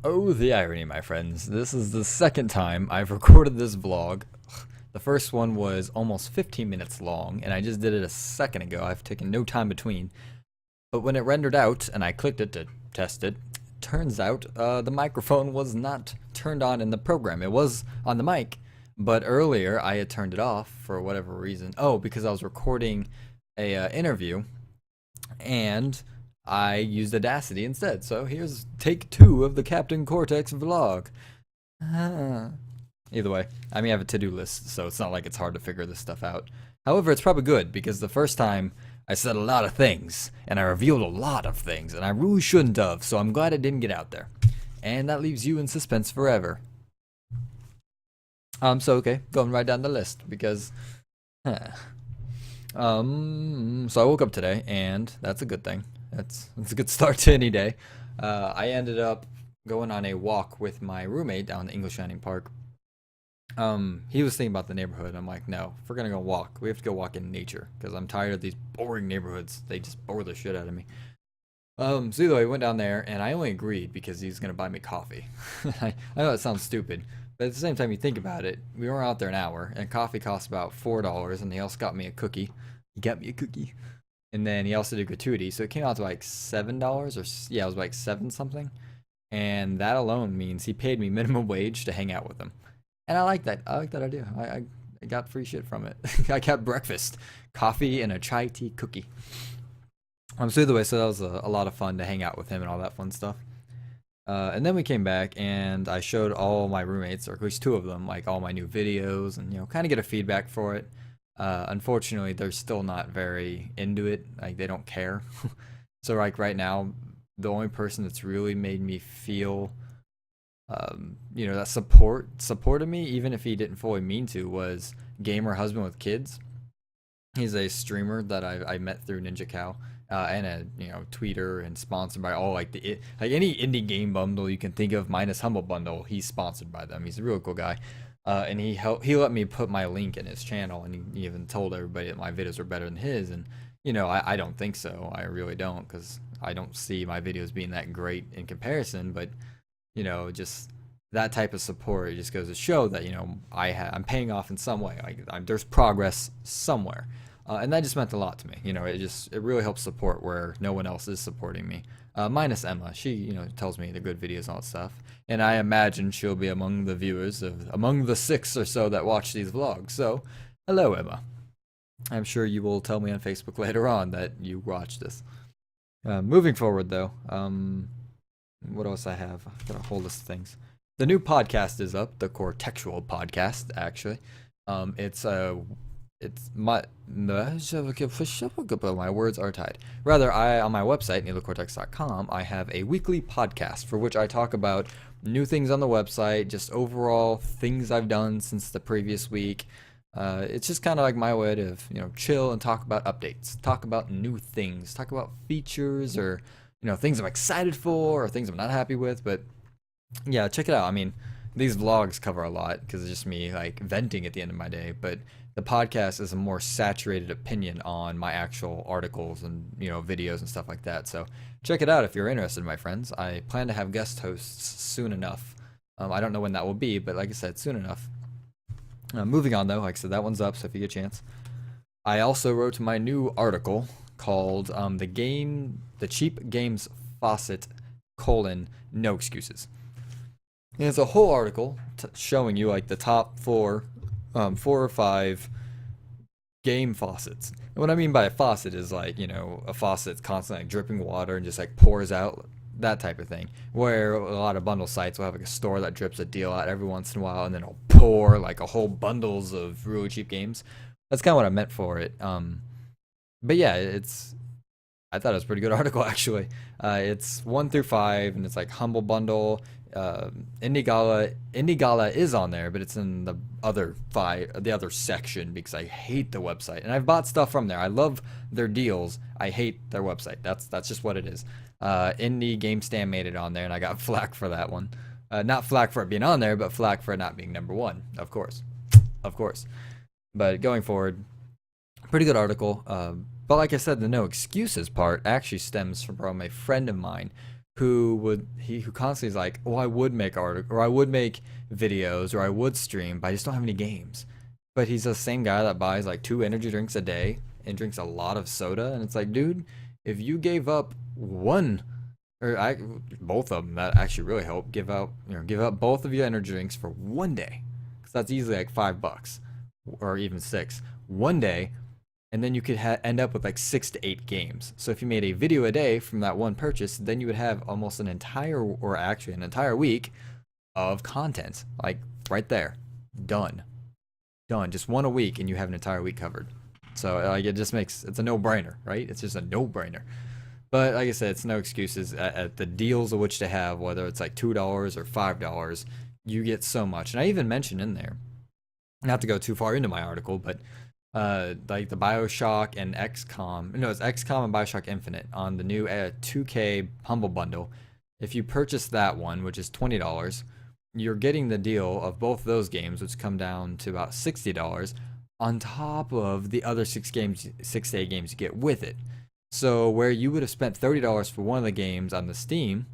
Oh, the irony, my friends. This is the second time I've recorded this vlog. The first one was almost 15 minutes long, and I just did it a second ago. I've taken no time between. But when it rendered out, and I clicked it to test it, turns out the microphone was not turned on in the program. It was on the mic, but earlier I had turned it off for whatever reason. Oh, because I was recording a interview, and I used Audacity instead. So here's take 2 of the Captain Cortex vlog. Either way, I mean, I have a to-do list, so it's not like it's hard to figure this stuff out. However, it's probably good, because the first time I said a lot of things, and I revealed a lot of things, and I really shouldn't have, so I'm glad it didn't get out there. And that leaves you in suspense forever. So okay, going right down the list, because, so I woke up today, and that's a good thing. That's a good start to any day. I ended up going on a walk with my roommate down the English Landing Park. He was thinking about the neighborhood. I'm like, no, if we're gonna go walk, we have to go walk in nature, because I'm tired of these boring neighborhoods. They just bore the shit out of me. So either way, we went down there, and I only agreed because he's gonna buy me coffee. I know that sounds stupid, but at the same time, you think about it, we were out there an hour, and coffee cost about $4, and he also got me a cookie. He got me a cookie. And then he also did gratuity, so it came out to like $7, or yeah, it was like 7 something. And that alone means he paid me minimum wage to hang out with him. And I like that. I like that idea. I got free shit from it. I got breakfast, coffee, and a chai tea cookie. So either way, so that was a lot of fun to hang out with him and all that fun stuff. And then we came back, and I showed all my roommates, or at least 2 of them, like all my new videos, and kind of get a feedback for it. Unfortunately, they're still not very into it. Like, they don't care. So like right now, the only person that's really made me feel that supported me, even if he didn't fully mean to, was Gamer Husband with Kids. He's a streamer that I met through Ninja Cow, and a tweeter, and sponsored by all like any indie game bundle you can think of minus Humble Bundle. He's sponsored by them. He's a real cool guy, and he let me put my link in his channel, and he even told everybody that my videos are better than his. And I don't think so. I really don't, because I don't see my videos being that great in comparison. But just that type of support, it just goes to show that I'm paying off in some way. Like, there's progress somewhere, and that just meant a lot to me. It really helps support where no one else is supporting me, minus Emma. She tells me the good videos and all that stuff, and I imagine she'll be among the viewers among the 6 or so that watch these vlogs. So hello, Emma. I'm sure you will tell me on Facebook later on that you watched this. Moving forward, though, what else I have? I've got a whole list of things. The new podcast is up, the Cortextual podcast, actually. It's my words are tied. Rather, on my website, nilocortex.com, I have a weekly podcast for which I talk about new things on the website, just overall things I've done since the previous week. It's just kind of like my way to, chill and talk about updates, talk about new things, talk about features, or things I'm excited for, or things I'm not happy with. But yeah, check it out. I mean, these vlogs cover a lot because it's just me like venting at the end of my day, but the podcast is a more saturated opinion on my actual articles and videos and stuff like that. So check it out if you're interested, my friends. I plan to have guest hosts soon enough. I don't know when that will be, but like I said, soon enough. Moving on, though, like I said, that one's up, so if you get a chance. I also wrote my new article called the Cheap Games Faucet, No Excuses. And it's a whole article showing you like the top 4 or 5 game faucets. And what I mean by a faucet is like, a faucet's constantly like dripping water and just like pours out, that type of thing. Where a lot of bundle sites will have like a store that drips a deal out every once in a while, and then it'll pour like a whole bundles of really cheap games. That's kind of what I meant for it. But yeah, I thought it was a pretty good article, actually. It's 1 through 5, and it's like Humble Bundle. Indie Gala is on there, but it's in the other section, because I hate the website, and I've bought stuff from there. I love their deals. I hate their website. That's just what it is. Indie Game Stand made it on there, and I got flack for that one. Not flack for it being on there, but flack for it not being number 1, of course. But going forward, pretty good article. But like I said, the no excuses part actually stems from a friend of mine who constantly is like, oh, I would make art or I would make videos or I would stream, but I just don't have any games. But he's the same guy that buys like 2 energy drinks a day and drinks a lot of soda, and it's like, dude, if you gave up one or both of them, that actually really help. Give up both of your energy drinks for one day, because that's easily like $5 or even six one day, and then you could end up with like 6 to 8 games. So if you made a video a day from that one purchase, then you would have almost an entire, or actually an entire week of content, like right there, done, just one a week, and you have an entire week covered. So like it's a no-brainer, right? It's just a no-brainer. But like I said, it's no excuses at the deals of which to have, whether it's like $2 or $5, you get so much. And I even mentioned in there, not to go too far into my article, but like the BioShock and XCOM, no, it's XCOM and BioShock Infinite on the new 2K Humble Bundle. If you purchase that one, which is $20, you're getting the deal of both those games, which come down to about $60, on top of the other 6 to 8 games you get with it. So where you would have spent $30 for one of the games on the Steam,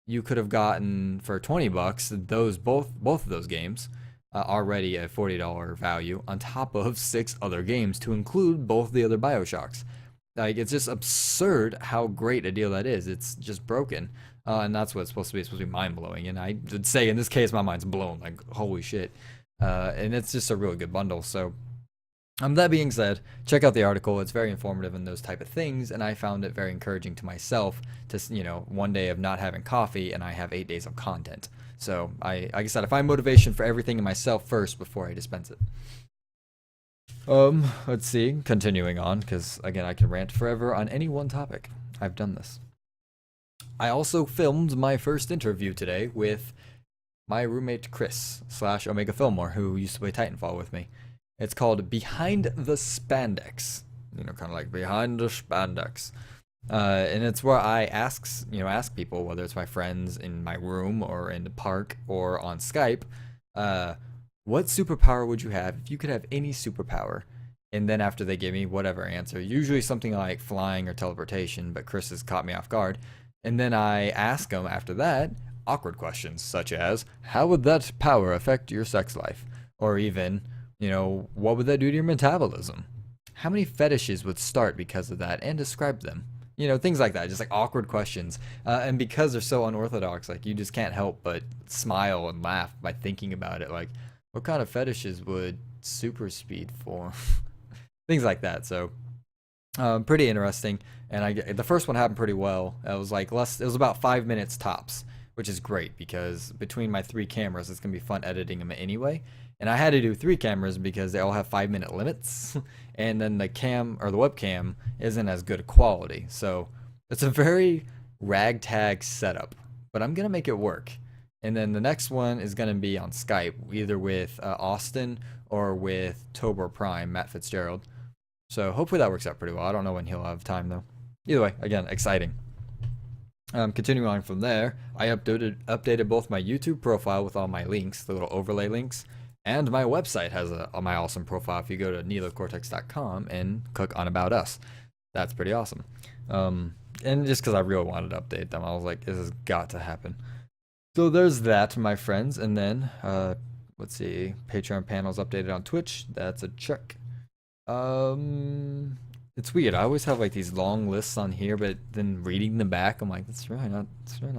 you could have gotten for $20 those both of those games, already a $40 value, on top of 6 other games to include both the other BioShocks. Like, it's just absurd how great a deal that is. It's just broken, and that's what it's supposed to be. It's supposed to be mind blowing, and I would say in this case my mind's blown. Like, holy shit! And it's just a really good bundle. So. That being said, check out the article. It's very informative in those type of things, and I found it very encouraging to myself to, one day of not having coffee and I have 8 days of content. So like I said, I find motivation for everything in myself first before I dispense it. Let's see. Continuing on, because again, I can rant forever on any one topic. I've done this. I also filmed my first interview today with my roommate Chris / Omega Fillmore, who used to play Titanfall with me. It's called Behind the Spandex, kind of like Behind the Spandex, and it's where I ask people, whether it's my friends in my room or in the park or on Skype, what superpower would you have if you could have any superpower? And then after they give me whatever answer, usually something like flying or teleportation, but Chris has caught me off guard, and then I ask them after that awkward questions such as, how would that power affect your sex life? Or even, what would that do to your metabolism? How many fetishes would start because of that, and describe them? Things like that, just like awkward questions. And because they're so unorthodox, like, you just can't help but smile and laugh by thinking about it. Like, what kind of fetishes would super speed for? Things like that. So, pretty interesting. And the first one happened pretty well. It was like it was about 5 minutes tops, which is great because between my 3 cameras, it's gonna be fun editing them anyway. And I had to do 3 cameras because they all have 5-minute limits, and then the webcam isn't as good quality. So it's a very ragtag setup, but I'm gonna make it work. And then the next one is gonna be on Skype, either with Austin or with Tobor Prime, Matt Fitzgerald. So hopefully that works out pretty well. I don't know when he'll have time though. Either way, again, exciting. Continuing on from there, I updated both my YouTube profile with all my links, the little overlay links, and my website has my awesome profile. If you go to nilocortex.com and click on About Us, that's pretty awesome. And just because I really wanted to update them, I was like, this has got to happen. So there's that, my friends. And then, let's see, Patreon panels updated on Twitch. That's a check. It's weird. I always have like these long lists on here, but then reading them back, I'm like, it's really not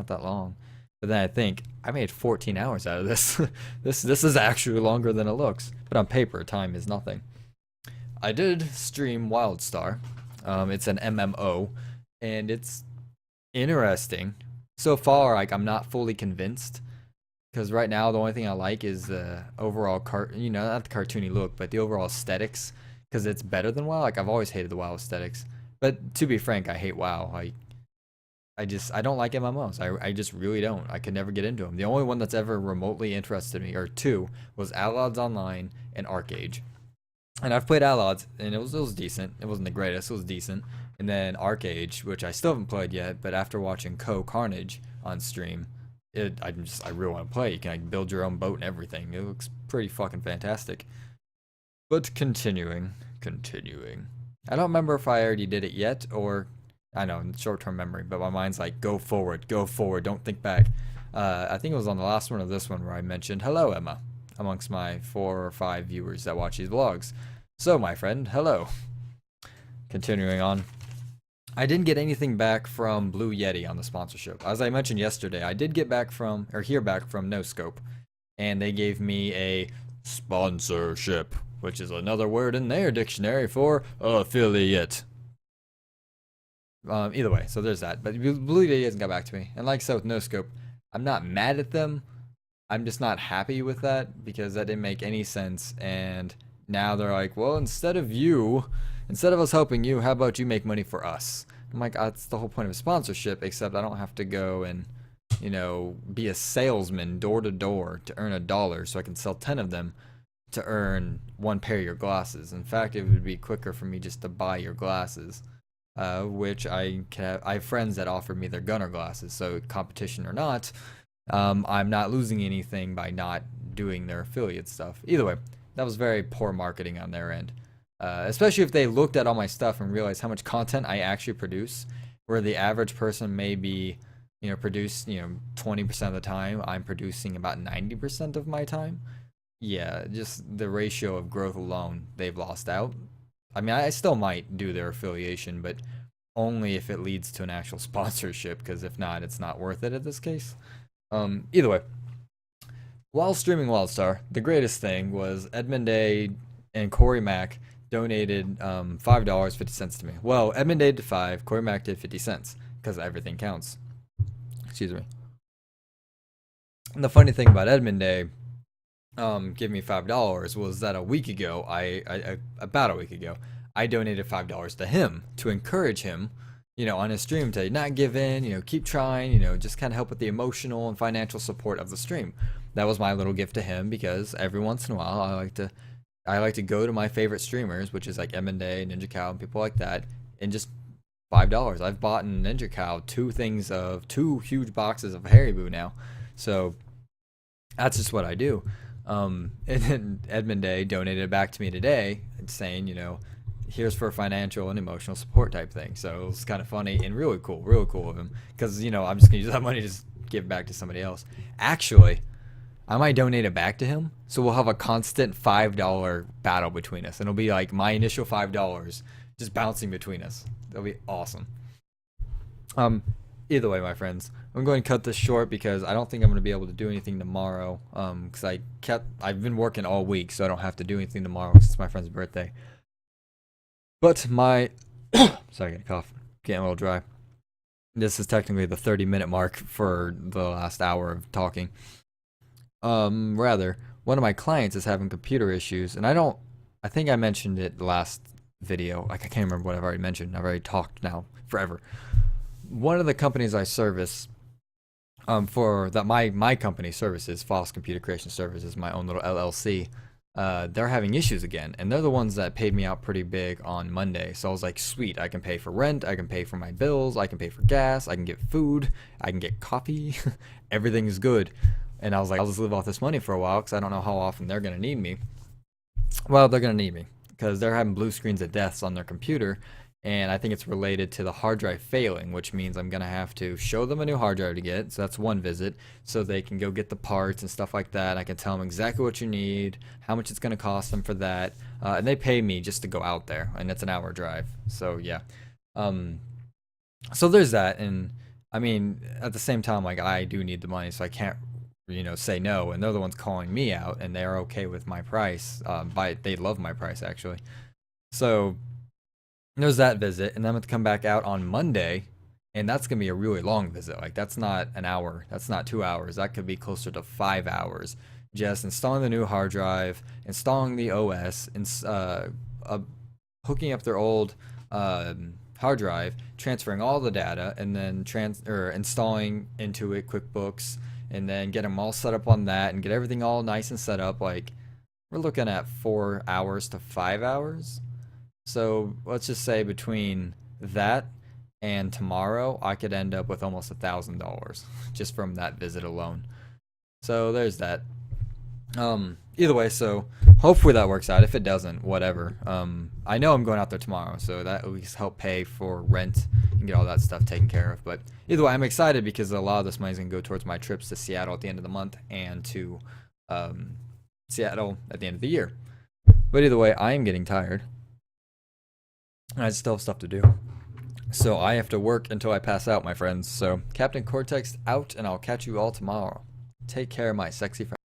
that long. But then I think I made 14 hours out of this. This is actually longer than it looks. But on paper, time is nothing. I did stream WildStar. It's an MMO, and it's interesting. So far, like, I'm not fully convinced, because right now the only thing I like is the overall not the cartoony look, but the overall aesthetics, because it's better than WoW. Like, I've always hated the WoW aesthetics. But to be frank, I hate WoW. I don't like MMOs. I just really don't. I could never get into them. The only one that's ever remotely interested me, or 2, was Allods Online and Arcade. And I've played Allods, and it was decent. It wasn't the greatest. It was decent. And then Arcade, which I still haven't played yet, but after watching Carnage on stream, I really want to play. You can like build your own boat and everything. It looks pretty fucking fantastic. But continuing. I don't remember if I already did it yet, or I know, short-term memory, but my mind's like, go forward, don't think back. I think it was on the last one or this one where I mentioned, hello, Emma, amongst my 4 or 5 viewers that watch these vlogs. So, my friend, hello. Continuing on. I didn't get anything back from Blue Yeti on the sponsorship. As I mentioned yesterday, I did get back from, or hear back from No Scope, and they gave me a sponsorship, which is another word in their dictionary for affiliate. Either way, so there's that. But Blue Yeti hasn't got back to me, and like I said with No Scope, I'm not mad at them. I'm just not happy with that because that didn't make any sense. And now they're like, well, instead of us helping you, how about you make money for us? I'm like, that's the whole point of a sponsorship, except I don't have to go and, be a salesman door to door to earn $1 so I can sell 10 of them to earn 1 pair of your glasses. In fact, it would be quicker for me just to buy your glasses, which I have friends that offered me their gunner glasses, so competition or not, I'm not losing anything by not doing their affiliate stuff. Either way, that was very poor marketing on their end. Especially if they looked at all my stuff and realized how much content I actually produce, where the average person may be, produce, 20% of the time, I'm producing about 90% of my time. Yeah, just the ratio of growth alone, they've lost out. I mean, I still might do their affiliation, but only if it leads to an actual sponsorship, because if not, it's not worth it at this case. Either way, while streaming WildStar, the greatest thing was Edmund A and Corey Mack donated $5.50 to me. Well, Edmund A did 5, Corey Mack did 50 cents, because everything counts. Excuse me. And the funny thing about Edmund A giving me $5 was that about a week ago, I donated $5 to him to encourage him, on his stream to not give in, keep trying, just kind of help with the emotional and financial support of the stream. That was my little gift to him because every once in a while I like to go to my favorite streamers, which is like M&A, Ninja Cow, and people like that, and just $5. I've bought in Ninja Cow 2 huge boxes of Haribo now, so that's just what I do. And then Edmund Day donated it back to me today, saying, here's for financial and emotional support type thing. So it was kind of funny and really cool of him, because I'm just gonna use that money to just give it back to somebody else. Actually, I might donate it back to him, so we'll have a constant $5 battle between us, and it'll be like my initial $5 just bouncing between us. That'll be awesome. Either way, my friends, I'm going to cut this short because I don't think I'm going to be able to do anything tomorrow. Because I've been working all week, so I don't have to do anything tomorrow since it's my friend's birthday. But sorry, I got a cough, getting a little dry. This is technically the 30-minute mark for the last hour of talking. Rather, one of my clients is having computer issues, and I think I mentioned it last video. Like, I can't remember what I've already mentioned. I've already talked now forever. One of the companies I service, my company services, Foss Computer Creation Services, my own little LLC, they're having issues again, and they're the ones that paid me out pretty big on Monday. So I was like, sweet, I can pay for rent, I can pay for my bills, I can pay for gas, I can get food, I can get coffee, everything's good. And I was like, I'll just live off this money for a while because I don't know how often they're going to need me. Well, they're going to need me because they're having blue screens of deaths on their computer, and I think it's related to the hard drive failing, which means I'm going to have to show them a new hard drive to get, so that's one visit, so they can go get the parts and stuff like that. I can tell them exactly what you need, how much it's going to cost them for that, and they pay me just to go out there, and it's an hour drive, so yeah. So there's that, and I mean, at the same time, like, I do need the money, so I can't say no, and they're the ones calling me out, and they're okay with my price. They love my price, actually. So there's that visit, and then I'm going to come back out on Monday, and that's going to be a really long visit. Like, that's not an hour, that's not 2 hours, that could be closer to 5 hours. Just installing the new hard drive, installing the OS, and hooking up their old hard drive, transferring all the data, and then installing into it QuickBooks, and then get them all set up on that and get everything all nice and set up. Like, we're looking at 4 hours to 5 hours. So let's just say between that and tomorrow, I could end up with almost $1,000 just from that visit alone. So there's that. Either way, so hopefully that works out. If it doesn't, whatever. I know I'm going out there tomorrow, so that at least help pay for rent and get all that stuff taken care of. But either way, I'm excited because a lot of this money is gonna go towards my trips to Seattle at the end of the month and to Seattle at the end of the year. But either way, I am getting tired. And I still have stuff to do. So I have to work until I pass out, my friends. So Captain Cortex out, and I'll catch you all tomorrow. Take care, my sexy friends.